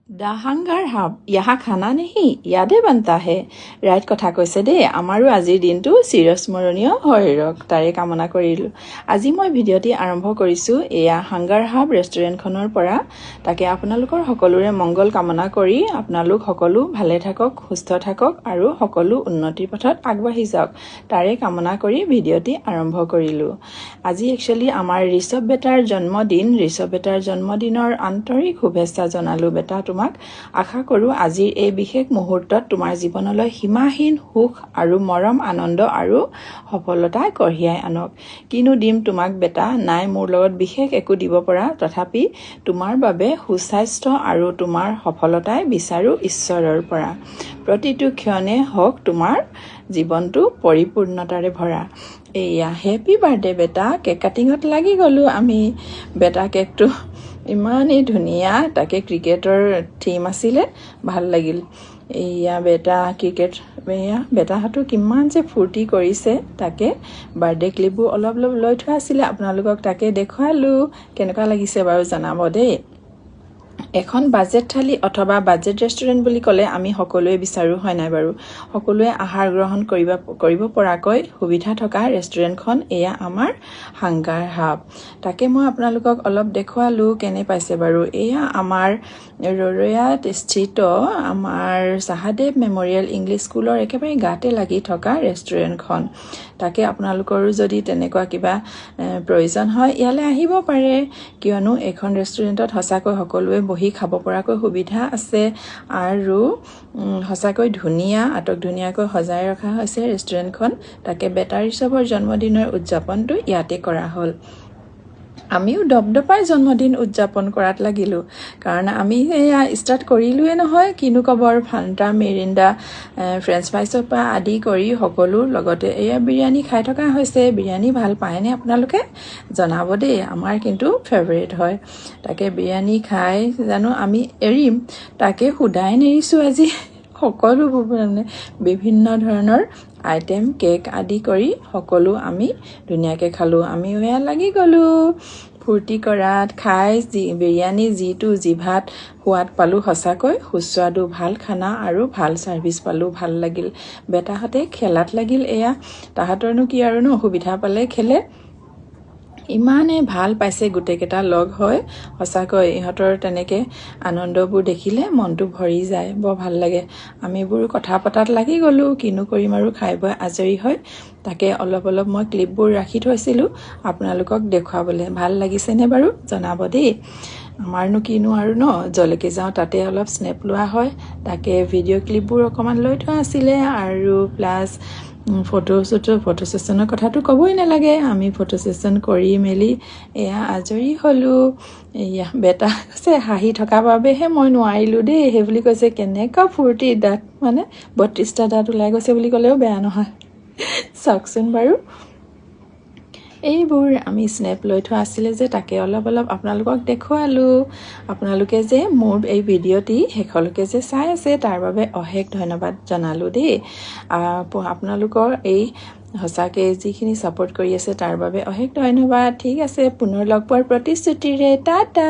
The hunger hub, यहाँ खाना नहीं ইয়াদে बनता है ৰাইট কথা কৈছে দেই আমাৰো আজিৰ দিনটো চিৰস্মৰণীয় হৈ ৰওক তাৰে কামনা কৰিলোঁ আজি মই ভিডিঅ'টি আৰম্ভ কৰিছোঁ এয়া হাংগাৰ হাব ৰেষ্টুৰেণ্টখনৰ পৰা তাকে আপোনালোকৰ সকলোৰে মংগল কামনা কৰি আপোনালোক সকলো ভালে থাকক সুস্থ থাকক আৰু সকলো উন্নতিৰ পথত আগবাঢ়ি যাওক তাৰে কামনা কৰি ভিডিঅ'টি আৰম্ভ কৰিলোঁ আজি একচুৱেলি আমাৰ ঋষভ বেটাৰ জন্মদিন ঋষভ বেটাৰ জন্মদিনৰ আন্তৰিক শুভেচ্ছা জনালোঁ বেটা আশা কৰোঁ আজিৰ এই বিশেষ মুহূৰ্তত তোমাৰ জীৱনলৈ সীমাহীন সুখ আৰু মৰম আনন্দ আৰু সফলতা কঢ়িয়াই আনক কিনো দিম তোমাক বেটা নাই মোৰ লগত বিশেষ একো দিব পৰা তথাপি তোমাৰ বাবে সুস্বাস্থ্য আৰু তোমাৰ সফলতাই বিচাৰো ঈশ্বৰৰ পৰা প্ৰতিটো ক্ষণে হওক তোমাৰ জীৱনটো পৰিপূৰ্ণতাৰে ভৰা এয়া হেপী বাৰ্থডে বেটা কেক কাটিঙত লাগি গ'লো আমি বেটা কেকটো ইমানেই ধুনীয়া তাকে ক্ৰিকেটৰ থিম আছিলে ভাল লাগিল এয়া বেটা ক্ৰিকেট এয়া বেটাহঁতো কিমান যে ফূৰ্তি কৰিছে তাকে বাৰ্থডে ক্লিপবোৰ অলপ লৈ থোৱা আছিলে আপোনালোকক তাকে দেখুৱালোঁ কেনেকুৱা লাগিছে বাৰু জনাব দেই এখন বাজেট থালি অথবা বাজেট ৰেষ্টুৰেণ্ট বুলি ক'লে আমি সকলোৱে বিচাৰোঁ হয় নাই বাৰু সকলোৱে আহাৰ গ্ৰহণ কৰিব পৰাকৈ সুবিধা থকা ৰেষ্টুৰেণ্টখন এয়া আমাৰ হাংগাৰ হাব তাকে মই আপোনালোকক অলপ দেখুৱালোঁ কেনে পাইছে বাৰু এয়া আমাৰ ৰৰৈয়াত স্থিত আমাৰ চাহাদেৱ মেমৰিয়েল ইংলিছ স্কুলৰ একেবাৰে গাতে লাগি থকা ৰেষ্টুৰেণ্টখন তাকে আপোনালোকৰো যদি তেনেকুৱা কিবা প্ৰয়োজন হয় ইয়ালৈ আহিব পাৰে কিয়নো এইখন ৰেষ্টুৰেণ্টত সঁচাকৈ সকলোৱে বহি খাব পৰাকৈ সুবিধা আছে আৰু সঁচাকৈ ধুনীয়া আটক ধুনীয়াকৈ সজাই ৰখা হৈছে ৰেষ্টুৰেণ্টখন তাকে বেটা ঋষভৰ জন্মদিনৰ উদযাপনটো ইয়াতে কৰা হ'ল আমিও দপদপাই জন্মদিন উদযাপন কৰাত লাগিলোঁ কাৰণ আমি এয়া ষ্টাৰ্ট কৰিলোৱে নহয় কিনো খবৰ ফান্টা মেৰিণ্ডা ফ্ৰেঞ্চ ফ্ৰাইছৰ পৰা আদি কৰি সকলো লগতে এয়া বিৰিয়ানী খাই থকা হৈছে বিৰিয়ানী ভাল পায়নে আপোনালোকে জনাব দেই আমাৰ কিন্তু ফেভাৰিট হয় তাকে বিৰিয়ানী খাই জানো আমি এৰিম তাকে সুধাই নেৰিছোঁ আজি সকলোবোৰ মানে বিভিন্ন ধৰণৰ আইটেম কেক আদি কৰি সকলো আমি ধুনীয়াকৈ খালোঁ আমি এয়া লাগি গ'লোঁ ফূৰ্তি কৰাত খাই বিৰিয়ানী যিটো জিভাত সোৱাদ পালোঁ সঁচাকৈ সুস্বাদু ভাল খানা আৰু ভাল ছাৰ্ভিচ পালোঁ ভাল লাগিল বেটাহঁতে খেলাত লাগিল এয়া তাহাঁতৰনো কি আৰু অসুবিধা পালে খেলে ইমানে ভাল পাইছে গোটেইকেইটা লগ হয় সঁচাকৈ ইহঁতৰ তেনেকৈ আনন্দবোৰ দেখিলে মনটো ভৰি যায় বৰ ভাল লাগে আমিবোৰ কথা পতাত লাগি গ'লোঁ কিনো কৰিম আৰু খাই বৈ আজৰি হয় তাকে অলপ মই ক্লিপবোৰ ৰাখি থৈছিলোঁ আপোনালোকক দেখুৱাবলৈ ভাল লাগিছেনে বাৰু জনাব দেই আমাৰনো কিনো আৰু যলৈকে যাওঁ তাতে অলপ স্নেপ লোৱা হয় তাকে ভিডিঅ' ক্লিপবোৰ অকণমান লৈ থোৱা আছিলে আৰু প্লাছ ফটো ছেশ্যনৰ কথাটো ক'বই নালাগে আমি ফটো ছেশ্যন কৰি মেলি এয়া আজৰি হ'লোঁ এয়া বেটা কৈছে হাঁহি থকাৰ বাবেহে মই নোৱাৰিলোঁ দেই সেই বুলি কৈছে কেনেকুৱা ফূৰ্তি দাঁত মানে 32টা দাঁত ওলাই গৈছে বুলি ক'লেও বেয়া নহয় চাওকচোন বাৰু এইবোৰ আমি স্নেপ লৈ থোৱা আছিলে যে তাকে অলপ আপোনালোকক দেখুৱালোঁ আপোনালোকে যে মোৰ এই ভিডিঅ'টি শেষলৈকে যে চাই আছে তাৰ বাবে অশেষ ধন্যবাদ জনালোঁ দেই আপোনালোকৰ এই সঁচাকৈ যিখিনি ছাপোৰ্ট কৰি আছে তাৰ বাবে অশেষ ধন্যবাদ ঠিক আছে পুনৰ লগ পোৱাৰ প্ৰতিশ্ৰুতিৰে টাটা